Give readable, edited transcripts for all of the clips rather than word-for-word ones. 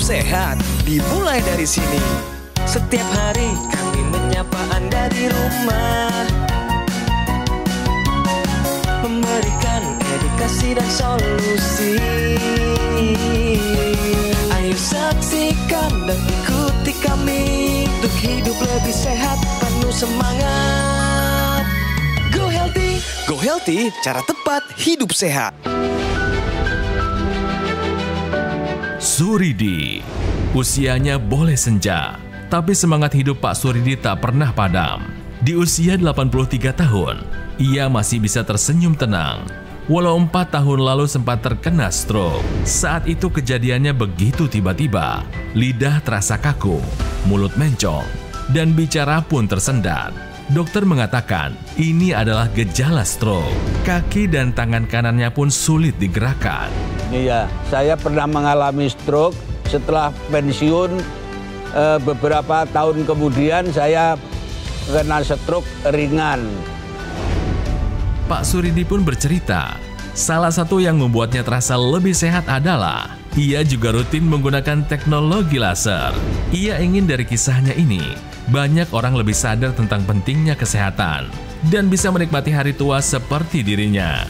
sehat dimulai dari sini. Setiap hari kami menyapa Anda di rumah, memberikan edukasi dan solusi. Ayo saksikan dan ikuti kami untuk hidup lebih sehat, penuh semangat. Go Healthy, cara tepat hidup sehat. Suridi, usianya boleh senja, tapi semangat hidup Pak Suridi tak pernah padam. Di usia 83 tahun, ia masih bisa tersenyum tenang. Walau 4 tahun lalu sempat terkena stroke. Saat itu kejadiannya begitu tiba-tiba. Lidah terasa kaku, mulut mencong, dan bicara pun tersendat. Dokter mengatakan ini adalah gejala stroke. Kaki dan tangan kanannya pun sulit digerakkan. Iya, saya pernah mengalami stroke. Setelah pensiun beberapa tahun kemudian saya kena stroke ringan. Pak Suridi pun bercerita, salah satu yang membuatnya terasa lebih sehat adalah ia juga rutin menggunakan teknologi laser. Ia ingin dari kisahnya ini, banyak orang lebih sadar tentang pentingnya kesehatan dan bisa menikmati hari tua seperti dirinya.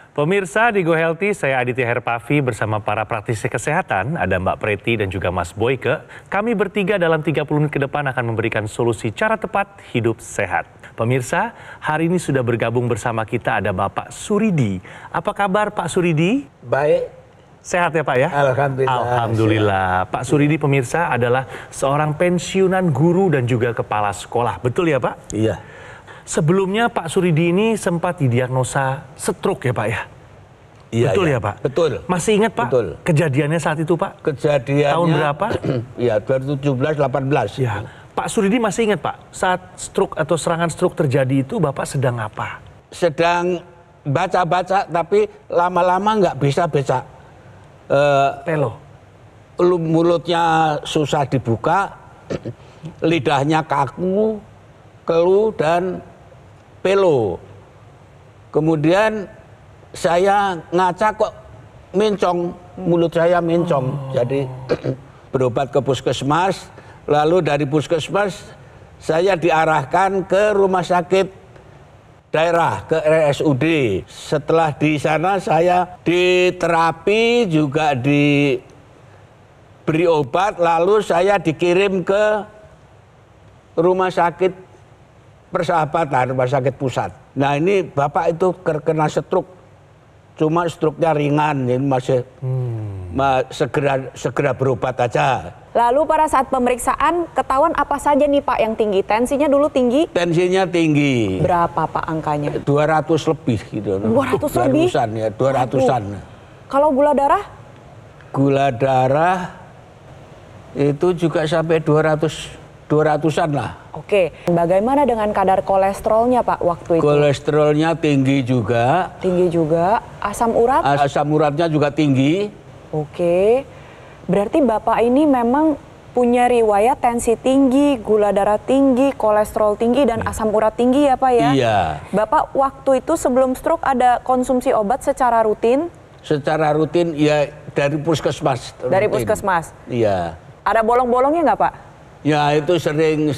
Pemirsa di Go Healthy, saya Aditya Herpavi bersama para praktisi kesehatan, ada Mbak Preti dan juga Mas Boyke. Kami bertiga dalam 30 menit ke depan akan memberikan solusi cara tepat hidup sehat. Pemirsa, hari ini sudah bergabung bersama kita ada Bapak Suridi. Apa kabar Pak Suridi? Baik. Sehat ya Pak ya? Alhamdulillah. Alhamdulillah. Pak Suridi pemirsa adalah seorang pensiunan guru dan juga kepala sekolah. Betul ya Pak? Iya. Sebelumnya Pak Suridi ini sempat didiagnosa stroke ya Pak ya? Iya, betul iya. ya Pak? Betul. Masih ingat Pak? Betul. Kejadiannya saat itu Pak? Kejadiannya tahun berapa? Iya, 2017-18. Ya. Pak Suridi masih ingat Pak? Saat stroke atau serangan stroke terjadi itu Bapak sedang apa? Sedang baca-baca tapi lama-lama nggak bisa baca. Pelo. Mulutnya susah dibuka, lidahnya kaku, keluh dan pelo. Kemudian saya ngaca kok mencong, mulut saya mencong. Jadi berobat ke puskesmas, lalu dari puskesmas saya diarahkan ke rumah sakit daerah, ke RSUD. Setelah di sana saya diterapi, juga diberi obat, lalu saya dikirim ke rumah sakit Persahabatan, rumah sakit pusat. Nah ini Bapak itu terkena stroke, cuma stroke-nya ringan, ini masih segera berobat aja. Lalu pada saat pemeriksaan ketahuan apa saja nih Pak yang tinggi? Tensinya dulu tinggi? Tensinya tinggi. Berapa Pak angkanya? 200 lebih gitu. 200 lebih? 200-an ya, 200-an. Kalau gula darah? Gula darah itu juga sampai 200-an lah. Oke, bagaimana dengan kadar kolesterolnya Pak waktu itu? Kolesterolnya tinggi juga. Tinggi juga. Asam urat? Asam uratnya juga tinggi. Oke, berarti Bapak ini memang punya riwayat tensi tinggi, gula darah tinggi, kolesterol tinggi, dan asam urat tinggi ya Pak ya? Iya. Bapak waktu itu sebelum stroke ada konsumsi obat secara rutin? Secara rutin ya dari puskesmas. Dari rutin. puskesmas? Iya. Ada bolong-bolongnya nggak Pak? Ya itu sering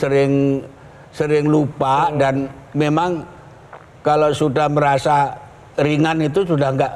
lupa, dan memang kalau sudah merasa ringan itu sudah nggak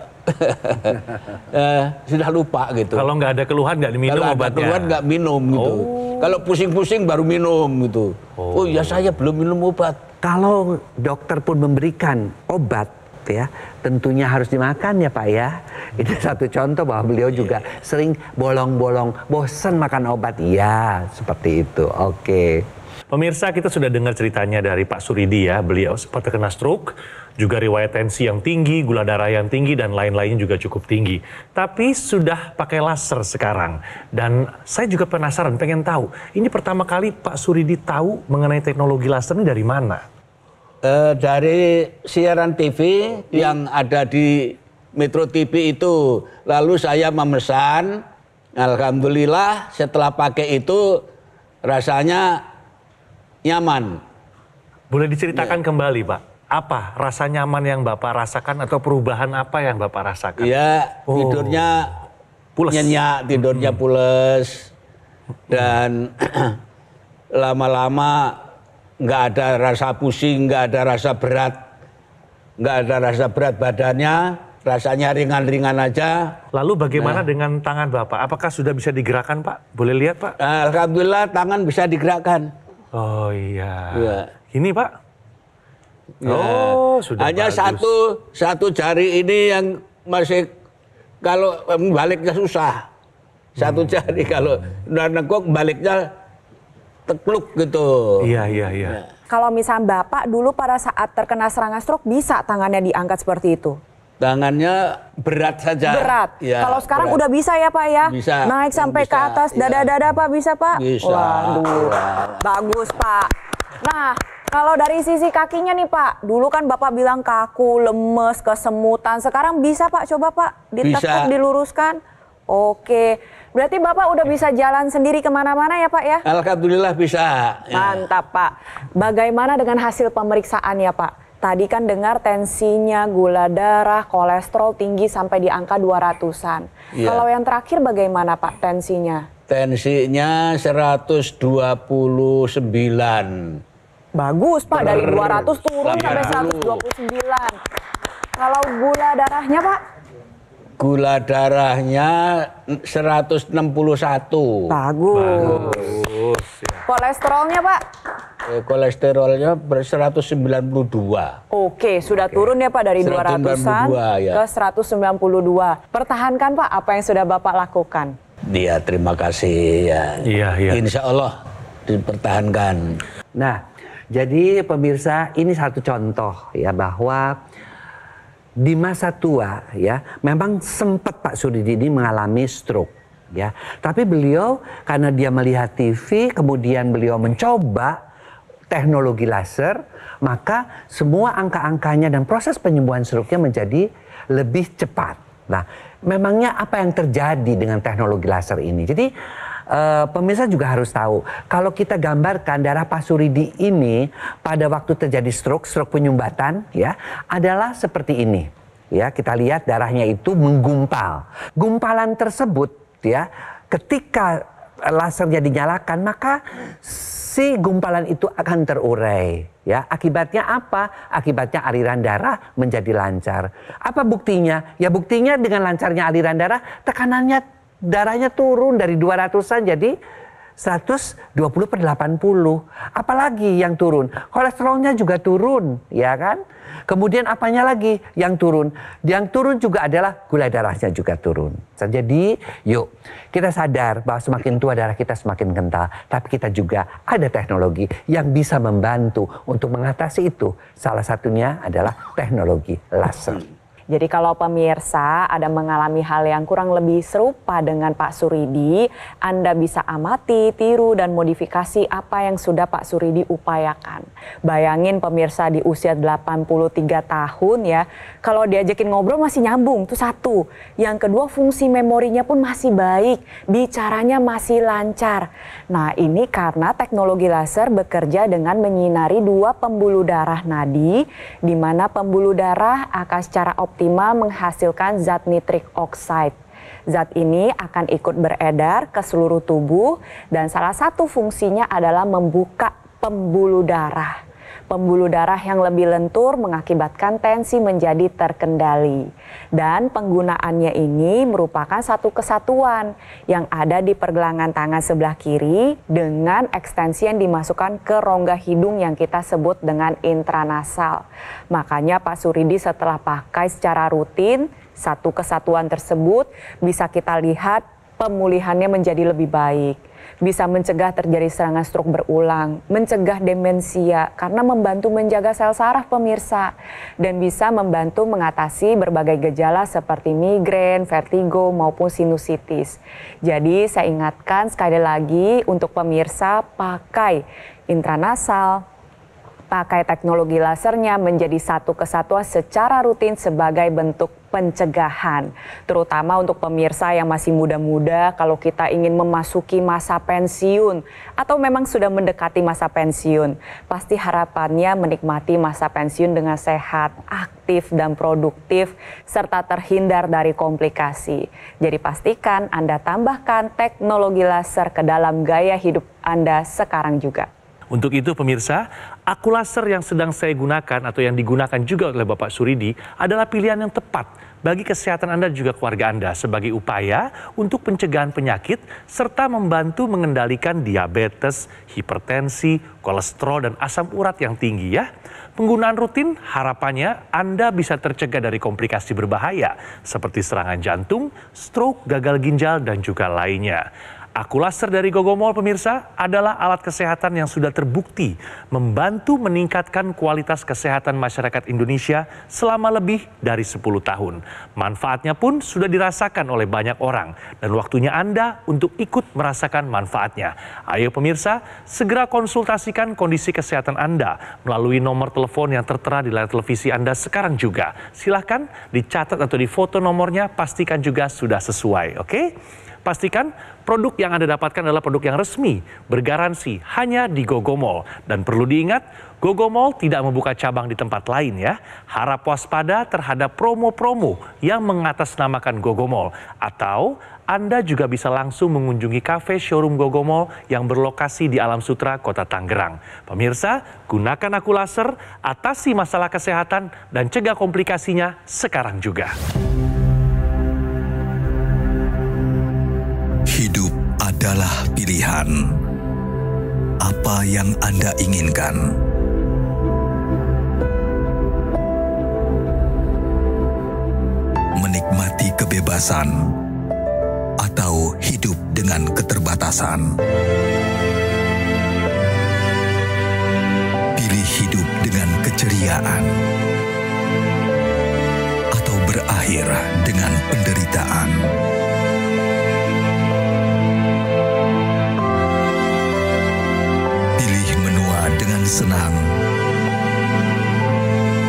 sudah lupa gitu. Kalau nggak ada keluhan nggak diminum kalau obatnya? Kalau ada keluhan nggak minum gitu. Kalau pusing-pusing baru minum gitu. Oh ya saya belum minum obat. Kalau dokter pun memberikan obat ya, tentunya harus dimakan ya Pak ya. Itu satu contoh bahwa beliau juga sering bolong-bolong, bosan makan obat. Iya, seperti itu. Oke. Pemirsa, kita sudah dengar ceritanya dari Pak Suridi ya. Beliau sempat terkena stroke, juga riwayat tensi yang tinggi, gula darah yang tinggi, dan lain-lainnya juga cukup tinggi. Tapi sudah pakai laser sekarang. Dan saya juga penasaran, pengen tahu. Ini pertama kali Pak Suridi tahu mengenai teknologi laser ini dari mana? Dari siaran TV yang ada di Metro TV itu. Lalu saya memesan, alhamdulillah setelah pakai itu rasanya nyaman. Boleh diceritakan kembali Pak, Apa rasa nyaman yang Bapak rasakan atau perubahan apa yang Bapak rasakan? Ya, tidurnya Pules. nyenyak, tidurnya pules. Dan lama-lama nggak ada rasa pusing, nggak ada rasa berat. Nggak ada rasa berat badannya, rasanya ringan-ringan aja. Lalu bagaimana dengan tangan Bapak? Apakah sudah bisa digerakkan, Pak? Boleh lihat, Pak? Alhamdulillah tangan bisa digerakkan. Oh iya. Ya. Ini, Pak? Ya. Oh, sudah Hanya bagus. satu jari ini yang masih kalau baliknya susah. Satu jari kalau nengkok baliknya tekluk gitu. Iya, iya, iya. Kalau misalnya Bapak dulu pada saat terkena serangan stroke bisa tangannya diangkat seperti itu? Tangannya berat saja. Berat. Ya, kalau sekarang berat. udah bisa ya Pak ya? Bisa. Naik sampai Bisa, ke atas iya. dada-dada Pak, bisa Pak? Bisa. Waduh, bagus Pak. Nah, kalau dari sisi kakinya nih Pak, dulu kan Bapak bilang kaku, lemes, kesemutan. Sekarang bisa Pak, coba Pak, ditekuk, Bisa. diluruskan. Oke, berarti Bapak udah bisa jalan sendiri kemana-mana ya Pak ya? Alhamdulillah bisa. Ya. Mantap Pak. Bagaimana dengan hasil pemeriksaannya Pak? Tadi kan dengar tensinya, gula darah, kolesterol tinggi sampai di angka 200-an. Iya. Kalau yang terakhir bagaimana Pak tensinya? Tensinya 129. Bagus Pak, dari 200 turun sampai 129. Kalau gula darahnya Pak? Gula darahnya 161. Bagus. Bagus, ya. Kolesterolnya Pak? Kolesterolnya 192. Oke, sudah turun ya Pak dari 200-an 192, ya. ke 192. Pertahankan Pak apa yang sudah Bapak lakukan. Dia terima kasih ya. Iya, iya. Insya Allah dipertahankan. Nah, jadi pemirsa ini satu contoh ya bahwa di masa tua ya memang sempat Pak Suridi ini mengalami stroke ya. Tapi beliau karena dia melihat TV kemudian beliau mencoba teknologi laser, maka semua angka-angkanya dan proses penyembuhan stroke-nya menjadi lebih cepat. Nah, memangnya apa yang terjadi dengan teknologi laser ini? Jadi pemirsa juga harus tahu, kalau kita gambarkan darah Pak Suridi ini pada waktu terjadi stroke penyumbatan ya, adalah seperti ini. Ya, kita lihat darahnya itu menggumpal. Gumpalan tersebut ya, ketika lasernya dinyalakan, maka si gumpalan itu akan terurai. Ya, akibatnya apa? Akibatnya aliran darah menjadi lancar. Apa buktinya? Ya buktinya dengan lancarnya aliran darah, tekanannya darahnya turun dari 200-an jadi 120/80. Apalagi yang turun? Kolesterolnya juga turun, ya kan? Kemudian apanya lagi yang turun? Yang turun juga adalah gula darahnya juga turun. Jadi yuk kita sadar bahwa semakin tua darah kita semakin kental. Tapi kita juga ada teknologi yang bisa membantu untuk mengatasi itu. Salah satunya adalah teknologi laser. Jadi kalau pemirsa ada mengalami hal yang kurang lebih serupa dengan Pak Suridi, Anda bisa amati, tiru, dan modifikasi apa yang sudah Pak Suridi upayakan. Bayangin pemirsa di usia 83 tahun ya, kalau diajakin ngobrol masih nyambung, itu satu. Yang kedua fungsi memorinya pun masih baik, bicaranya masih lancar. Nah ini karena teknologi laser bekerja dengan menyinari dua pembuluh darah nadi, di mana pembuluh darah akan secara optimal menghasilkan zat nitrik oxide. Zat ini akan ikut beredar ke seluruh tubuh dan salah satu fungsinya adalah membuka pembuluh darah. Pembuluh darah yang lebih lentur mengakibatkan tensi menjadi terkendali. Dan penggunaannya ini merupakan satu kesatuan yang ada di pergelangan tangan sebelah kiri dengan ekstensi yang dimasukkan ke rongga hidung yang kita sebut dengan intranasal. Makanya Pak Suridi setelah pakai secara rutin, satu kesatuan tersebut bisa kita lihat pemulihannya menjadi lebih baik. Bisa mencegah terjadi serangan stroke berulang, mencegah demensia karena membantu menjaga sel saraf pemirsa, dan bisa membantu mengatasi berbagai gejala seperti migrain, vertigo maupun sinusitis. Jadi saya ingatkan sekali lagi untuk pemirsa pakai intranasal, Pakai teknologi lasernya menjadi satu kesatuan secara rutin sebagai bentuk pencegahan. Terutama untuk pemirsa yang masih muda-muda, kalau kita ingin memasuki masa pensiun atau memang sudah mendekati masa pensiun, pasti harapannya menikmati masa pensiun dengan sehat, aktif dan produktif, serta terhindar dari komplikasi. Jadi pastikan Anda tambahkan teknologi laser ke dalam gaya hidup Anda sekarang juga. Untuk itu pemirsa, aku laser yang sedang saya gunakan atau yang digunakan juga oleh Bapak Suridi adalah pilihan yang tepat bagi kesehatan Anda dan juga keluarga Anda sebagai upaya untuk pencegahan penyakit serta membantu mengendalikan diabetes, hipertensi, kolesterol dan asam urat yang tinggi ya. Penggunaan rutin harapannya Anda bisa tercegah dari komplikasi berbahaya seperti serangan jantung, stroke, gagal ginjal dan juga lainnya. Aku laser dari Gogomol pemirsa adalah alat kesehatan yang sudah terbukti membantu meningkatkan kualitas kesehatan masyarakat Indonesia selama lebih dari 10 tahun. Manfaatnya pun sudah dirasakan oleh banyak orang dan waktunya Anda untuk ikut merasakan manfaatnya. Ayo pemirsa, segera konsultasikan kondisi kesehatan Anda melalui nomor telepon yang tertera di layar televisi Anda sekarang juga. Silahkan dicatat atau difoto nomornya, pastikan juga sudah sesuai, oke? Pastikan produk yang Anda dapatkan adalah produk yang resmi, bergaransi hanya di Gogomol. Dan perlu diingat, Gogomol tidak membuka cabang di tempat lain ya. Harap waspada terhadap promo-promo yang mengatasnamakan Gogomol. Atau Anda juga bisa langsung mengunjungi kafe showroom Gogomol yang berlokasi di Alam Sutra, Kota Tangerang. Pemirsa, gunakan aku laser, atasi masalah kesehatan, dan cegah komplikasinya sekarang juga. Hidup adalah pilihan. Apa yang Anda inginkan? Menikmati kebebasan atau hidup dengan keterbatasan? Pilih hidup dengan keceriaan atau berakhir dengan penderitaan? Senang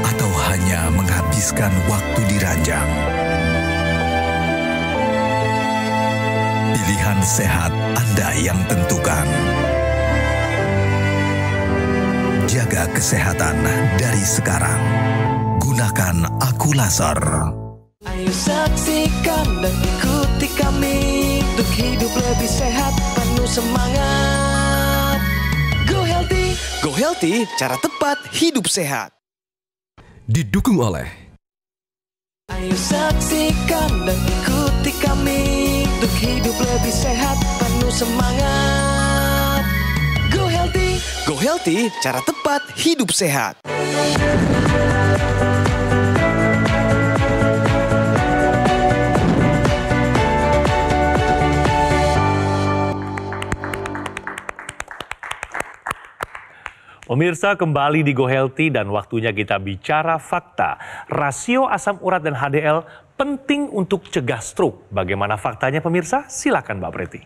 atau hanya menghabiskan waktu di ranjang? Pilihan sehat Anda yang tentukan. Jaga kesehatan dari sekarang. Gunakan aku laser. Ayo saksikan dan ikuti kami untuk hidup lebih sehat, penuh semangat. Go Healthy, cara tepat hidup sehat. Didukung oleh Ayo saksikan dan ikuti kami untuk hidup lebih sehat, penuh semangat. Go Healthy, cara tepat hidup sehat. Pemirsa, kembali di Go Healthy dan waktunya kita bicara fakta. Rasio asam urat dan HDL penting untuk cegah stroke. Bagaimana faktanya pemirsa? Silakan Mbak Preti.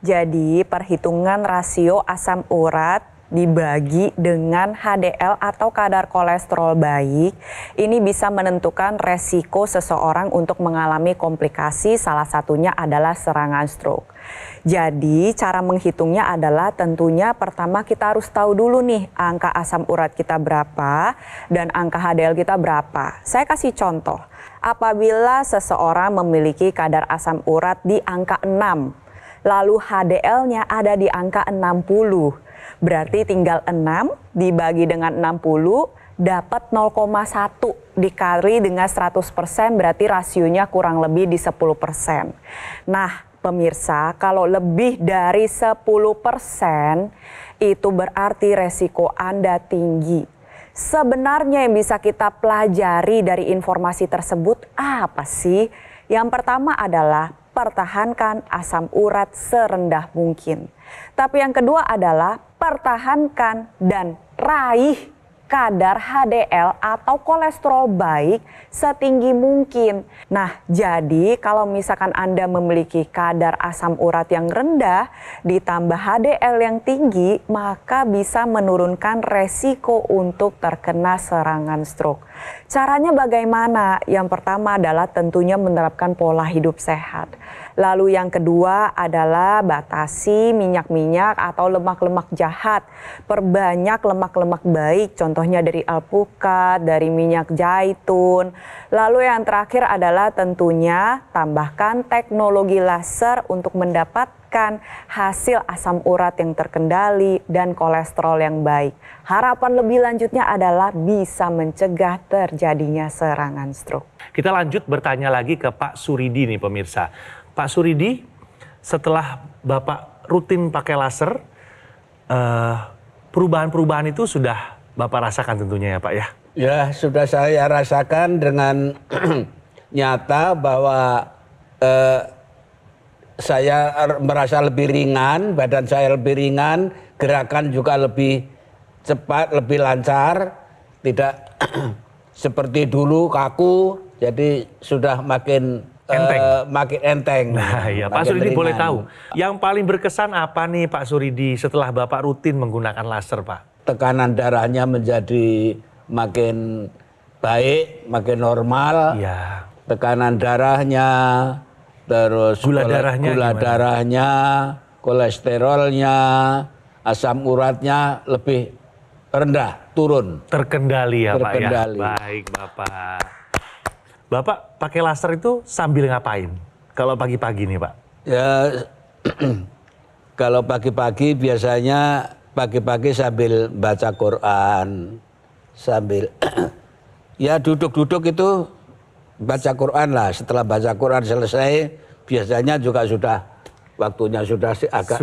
Jadi perhitungan rasio asam urat dibagi dengan HDL atau kadar kolesterol baik, ini bisa menentukan resiko seseorang untuk mengalami komplikasi, salah satunya adalah serangan stroke. Jadi cara menghitungnya adalah tentunya pertama kita harus tahu dulu nih angka asam urat kita berapa dan angka HDL kita berapa. Saya kasih contoh, apabila seseorang memiliki kadar asam urat di angka 6, lalu HDL-nya ada di angka 60, berarti tinggal 6 dibagi dengan 60 dapat 0,1 dikali dengan 100%, berarti rasionya kurang lebih di 10%. Nah, pemirsa, kalau lebih dari 10% itu berarti resiko Anda tinggi. Sebenarnya yang bisa kita pelajari dari informasi tersebut apa sih? Yang pertama adalah pertahankan asam urat serendah mungkin. Tapi yang kedua adalah pertahankan dan raih kadar HDL atau kolesterol baik setinggi mungkin. Nah, jadi kalau misalkan Anda memiliki kadar asam urat yang rendah ditambah HDL yang tinggi, maka bisa menurunkan resiko untuk terkena serangan stroke. Caranya bagaimana? Yang pertama adalah tentunya menerapkan pola hidup sehat. Lalu yang kedua adalah batasi minyak-minyak atau lemak-lemak jahat. Perbanyak lemak-lemak baik, contohnya dari alpukat, dari minyak zaitun. Lalu yang terakhir adalah tentunya tambahkan teknologi laser untuk mendapatkan hasil asam urat yang terkendali dan kolesterol yang baik. Harapan lebih lanjutnya adalah bisa mencegah terjadinya serangan stroke. Kita lanjut bertanya lagi ke Pak Suridi nih pemirsa. Pak Suridi, setelah Bapak rutin pakai laser, perubahan-perubahan itu sudah Bapak rasakan tentunya ya Pak ya? Ya, sudah saya rasakan dengan nyata bahwa saya merasa lebih ringan, badan saya lebih ringan, gerakan juga lebih cepat, lebih lancar, tidak seperti dulu kaku, jadi sudah makin enteng. Nah ya, Pak Suridi boleh tahu, yang paling berkesan apa nih Pak Suridi setelah Bapak rutin menggunakan laser Pak? Tekanan darahnya menjadi makin baik, makin normal. Ya. Tekanan darahnya, terus gula darahnya, kolesterolnya, asam uratnya lebih rendah, turun. Terkendali ya Terkendali. Pak ya? Baik Bapak. Bapak pakai laser itu sambil ngapain? Kalau pagi-pagi nih Pak? Ya, kalau pagi-pagi biasanya pagi-pagi sambil baca Quran, sambil ya duduk-duduk itu baca Quran lah. Setelah baca Quran selesai, biasanya juga sudah waktunya sudah agak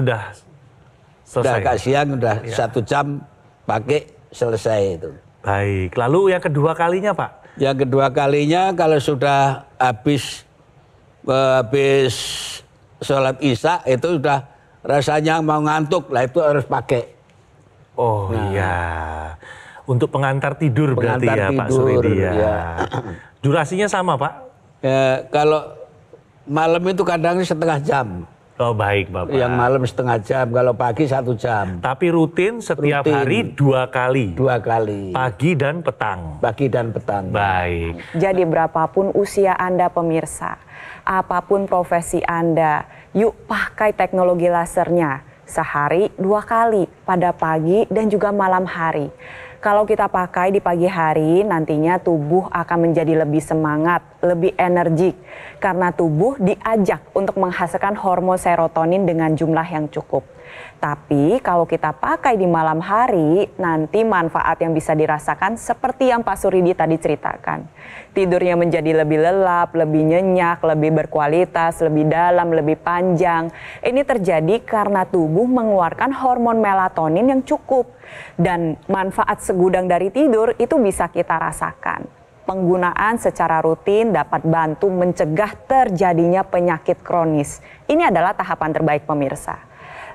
siang, sudah ya. 1 jam pakai selesai itu. Baik, lalu yang kedua kalinya Pak? Yang kedua kalinya kalau sudah habis sholat Isya itu sudah rasanya mau ngantuk, lah itu harus pakai. Oh iya, untuk pengantar tidur berarti ya Pak Suridi ya. Durasinya sama Pak? Ya, kalau malam itu kadang 1/2 jam. Oh baik Bapak. Yang malam 1/2 jam, kalau pagi 1 jam. Tapi rutin setiap hari 2 kali? 2 kali. Pagi dan petang? Pagi dan petang. Baik. Jadi berapapun usia Anda pemirsa, apapun profesi Anda, yuk pakai teknologi lasernya. Sehari 2 kali, pada pagi dan juga malam hari. Kalau kita pakai di pagi hari, nantinya tubuh akan menjadi lebih semangat, lebih energik. Karena tubuh diajak untuk menghasilkan hormon serotonin dengan jumlah yang cukup. Tapi kalau kita pakai di malam hari, nanti manfaat yang bisa dirasakan seperti yang Pak Suridi tadi ceritakan. Tidurnya menjadi lebih lelap, lebih nyenyak, lebih berkualitas, lebih dalam, lebih panjang. Ini terjadi karena tubuh mengeluarkan hormon melatonin yang cukup. Dan manfaat segudang dari tidur itu bisa kita rasakan. Penggunaan secara rutin dapat bantu mencegah terjadinya penyakit kronis. Ini adalah tahapan terbaik pemirsa.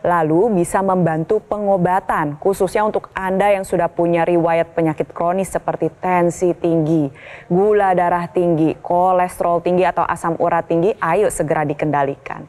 Lalu bisa membantu pengobatan, khususnya untuk Anda yang sudah punya riwayat penyakit kronis seperti tensi tinggi, gula darah tinggi, kolesterol tinggi atau asam urat tinggi, ayo segera dikendalikan.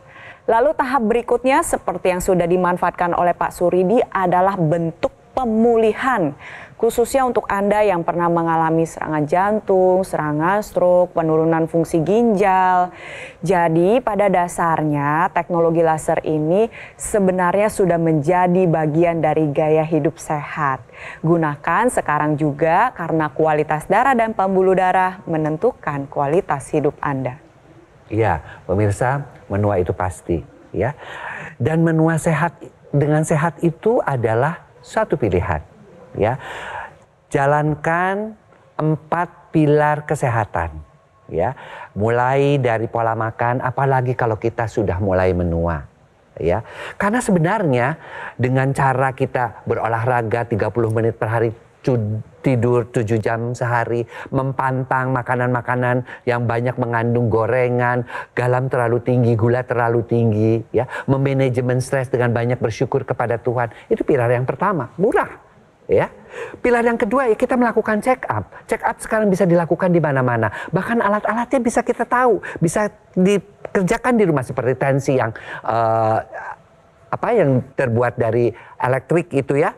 Lalu tahap berikutnya seperti yang sudah dimanfaatkan oleh Pak Suridi adalah bentuk pemulihan, khususnya untuk Anda yang pernah mengalami serangan jantung, serangan stroke, penurunan fungsi ginjal. Jadi pada dasarnya teknologi laser ini sebenarnya sudah menjadi bagian dari gaya hidup sehat. Gunakan sekarang juga karena kualitas darah dan pembuluh darah menentukan kualitas hidup Anda. Iya, pemirsa, menua itu pasti, ya. Dan menua sehat dengan sehat itu adalah satu pilihan, ya. Jalankan 4 pilar kesehatan, ya. Mulai dari pola makan, apalagi kalau kita sudah mulai menua, ya. Karena sebenarnya dengan cara kita berolahraga 30 menit per hari, tidur 7 jam sehari, mempantang makanan-makanan yang banyak mengandung gorengan, garam terlalu tinggi, gula terlalu tinggi, ya, memanajemen stres dengan banyak bersyukur kepada Tuhan. Itu pilar yang pertama, murah, ya. Pilar yang kedua ya kita melakukan check up. Check up sekarang bisa dilakukan di mana-mana. Bahkan alat-alatnya bisa kita tahu, bisa dikerjakan di rumah seperti tensi yang yang terbuat dari elektrik itu ya.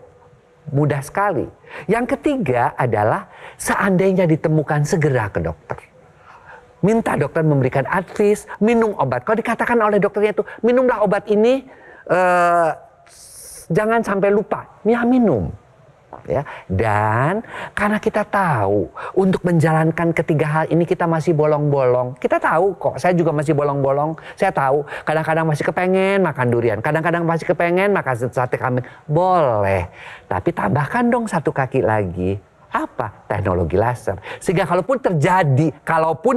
Mudah sekali. Yang ketiga adalah seandainya ditemukan segera ke dokter. Minta dokter memberikan advice, minum obat. Kalau dikatakan oleh dokternya itu minumlah obat ini, jangan sampai lupa, ya minum. Ya, dan karena kita tahu untuk menjalankan ketiga hal ini kita masih bolong-bolong. Kita tahu kok, saya juga masih bolong-bolong. Saya tahu kadang-kadang masih kepengen makan durian, kadang-kadang masih kepengen makan sate kambing. Boleh, tapi tambahkan dong satu kaki lagi. Apa? Teknologi laser. Sehingga kalaupun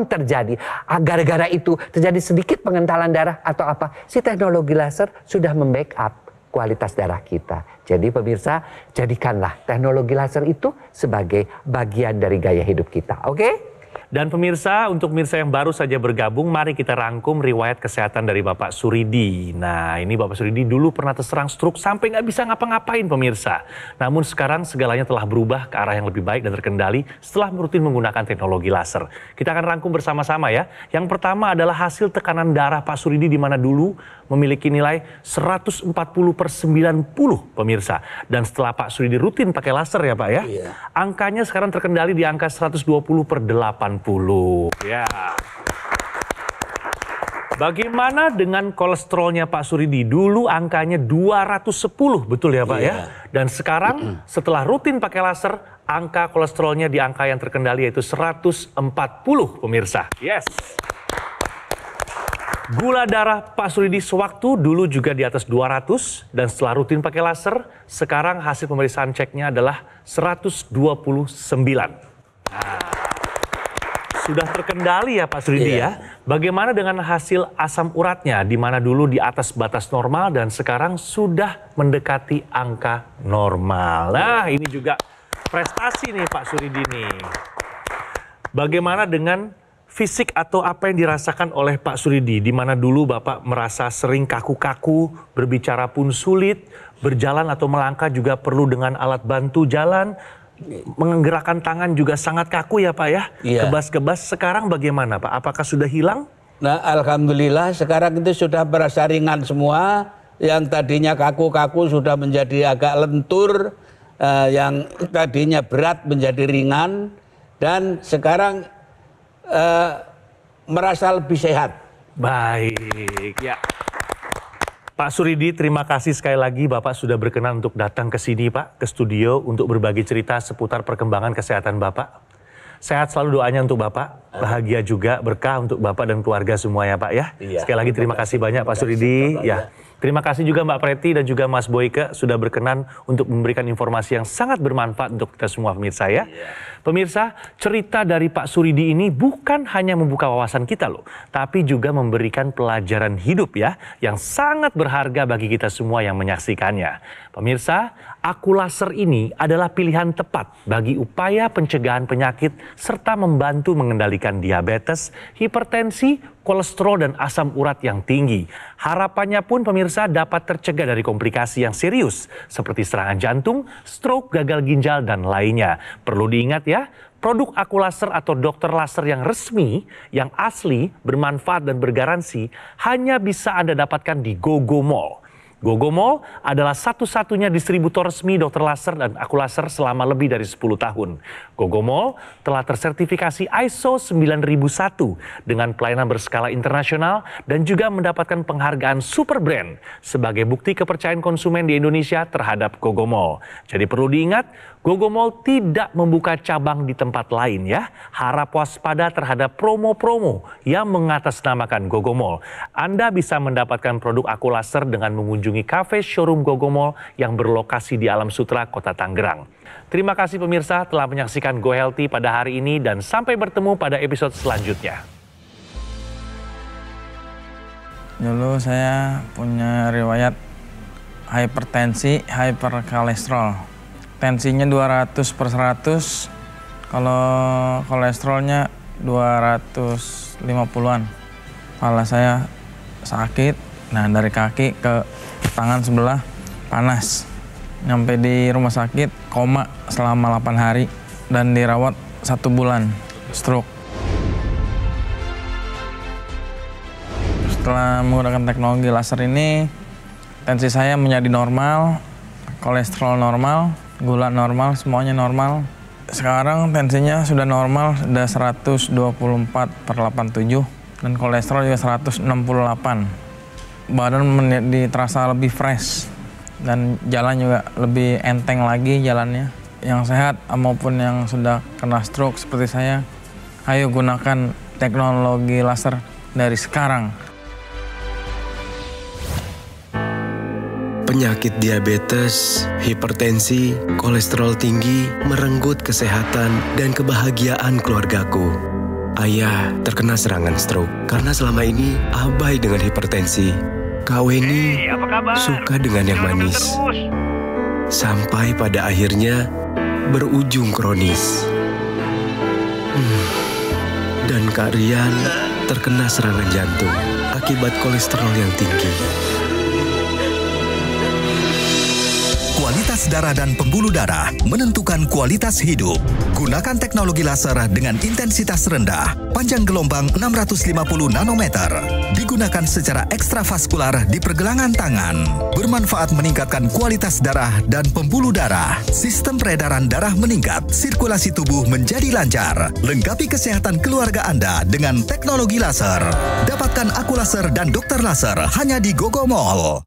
terjadi gara-gara itu terjadi sedikit pengentalan darah atau apa, si teknologi laser sudah membackup kualitas darah kita. Jadi pemirsa, jadikanlah teknologi laser itu sebagai bagian dari gaya hidup kita. Oke? Dan pemirsa, untuk pemirsa yang baru saja bergabung, mari kita rangkum riwayat kesehatan dari Bapak Suridi. Nah, ini Bapak Suridi dulu pernah terserang stroke sampai nggak bisa ngapa-ngapain pemirsa. Namun sekarang segalanya telah berubah ke arah yang lebih baik dan terkendali setelah rutin menggunakan teknologi laser. Kita akan rangkum bersama-sama ya. Yang pertama adalah hasil tekanan darah Pak Suridi di mana dulu memiliki nilai 140/90 pemirsa. Dan setelah Pak Suridi rutin pakai laser ya Pak ya, angkanya sekarang terkendali di angka 120/80. Ya. Bagaimana dengan kolesterolnya Pak Suridi? Dulu angkanya 210, betul ya Pak ya? Dan sekarang setelah rutin pakai laser, angka kolesterolnya di angka yang terkendali yaitu 140 pemirsa. Yes. Gula darah Pak Suridi sewaktu dulu juga di atas 200 dan setelah rutin pakai laser, sekarang hasil pemeriksaan ceknya adalah 129. Nah, sudah terkendali ya Pak Suridi ya. Bagaimana dengan hasil asam uratnya di mana dulu di atas batas normal dan sekarang sudah mendekati angka normal. Nah, ini juga prestasi nih Pak Suridi nih. Bagaimana dengan fisik atau apa yang dirasakan oleh Pak Suridi di mana dulu Bapak merasa sering kaku-kaku, berbicara pun sulit, berjalan atau melangkah juga perlu dengan alat bantu jalan. Menggerakkan tangan juga sangat kaku ya Pak ya, kebas-kebas. Sekarang bagaimana Pak? Apakah sudah hilang? Nah, alhamdulillah sekarang itu sudah berasa ringan semua. Yang tadinya kaku-kaku sudah menjadi agak lentur, yang tadinya berat menjadi ringan, dan sekarang merasa lebih sehat. Baik ya. Pak Suridi, terima kasih sekali lagi Bapak sudah berkenan untuk datang ke sini Pak, ke studio untuk berbagi cerita seputar perkembangan kesehatan Bapak. Sehat selalu doanya untuk Bapak, bahagia juga, berkah untuk Bapak dan keluarga semua ya Pak ya. Sekali lagi terima kasih banyak Pak Suridi. Ya. Terima kasih juga Mbak Preti dan juga Mas Boyke sudah berkenan untuk memberikan informasi yang sangat bermanfaat untuk kita semua pemirsa ya. Pemirsa, cerita dari Pak Suridi ini bukan hanya membuka wawasan kita loh, tapi juga memberikan pelajaran hidup ya, yang sangat berharga bagi kita semua yang menyaksikannya. Pemirsa, Aku Laser ini adalah pilihan tepat bagi upaya pencegahan penyakit serta membantu mengendalikan diabetes, hipertensi, kolesterol dan asam urat yang tinggi. Harapannya pun pemirsa dapat tercegah dari komplikasi yang serius seperti serangan jantung, stroke, gagal ginjal dan lainnya. Perlu diingat ya, produk Aku Laser atau dokter laser yang resmi, yang asli, bermanfaat dan bergaransi hanya bisa Anda dapatkan di GoGo Mall. GoGo Mall adalah satu-satunya distributor resmi dokter laser dan Aku Laser selama lebih dari 10 tahun. GoGo Mall telah tersertifikasi ISO 9001 dengan pelayanan berskala internasional dan juga mendapatkan penghargaan Super Brand sebagai bukti kepercayaan konsumen di Indonesia terhadap GoGo Mall. Jadi perlu diingat, GoGo Mall tidak membuka cabang di tempat lain ya. Harap waspada terhadap promo-promo yang mengatasnamakan GoGo Mall. Anda bisa mendapatkan produk Aku Laser dengan mengunjungi kafe showroom GoGo Mall yang berlokasi di Alam Sutra, Kota Tangerang. Terima kasih pemirsa telah menyaksikan Go Healthy pada hari ini dan sampai bertemu pada episode selanjutnya. Dulu saya punya riwayat hipertensi, hiperkolesterol. Tensinya 200/100, kalau kolesterolnya 250-an. Kepala saya sakit, nah dari kaki ke tangan sebelah panas. Nyampe di rumah sakit koma selama 8 hari dan dirawat 1 bulan stroke. Setelah menggunakan teknologi laser ini, tensi saya menjadi normal, kolesterol normal, gula normal, semuanya normal. Sekarang tensinya sudah normal, sudah 124/87 dan kolesterol juga 168. Badan terasa lebih fresh dan jalan juga lebih enteng lagi jalannya. Yang sehat maupun yang sudah kena stroke seperti saya, ayo gunakan teknologi laser dari sekarang. Penyakit diabetes, hipertensi, kolesterol tinggi merenggut kesehatan dan kebahagiaan keluargaku. Ayah terkena serangan stroke karena selama ini abai dengan hipertensi. Kak Weni suka dengan yang manis. Sampai pada akhirnya berujung kronis. Dan Kak Rian terkena serangan jantung akibat kolesterol yang tinggi. Kualitas darah dan pembuluh darah menentukan kualitas hidup. Gunakan teknologi laser dengan intensitas rendah, panjang gelombang 650 nanometer. Digunakan secara ekstravaskular di pergelangan tangan. Bermanfaat meningkatkan kualitas darah dan pembuluh darah. Sistem peredaran darah meningkat, sirkulasi tubuh menjadi lancar. Lengkapi kesehatan keluarga Anda dengan teknologi laser. Dapatkan aku laser dan dokter laser hanya di Gogo Mall.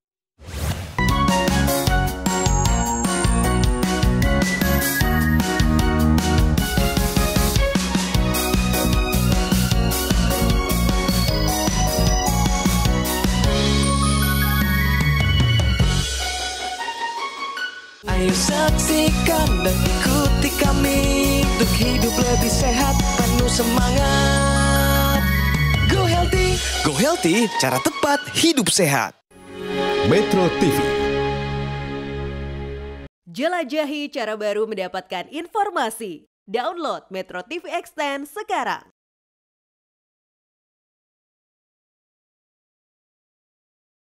Ayo saksikan dan ikuti kami untuk hidup lebih sehat, penuh semangat. Go Healthy, cara tepat hidup sehat. Metro TV. Jelajahi cara baru mendapatkan informasi. Download Metro TV Extend sekarang.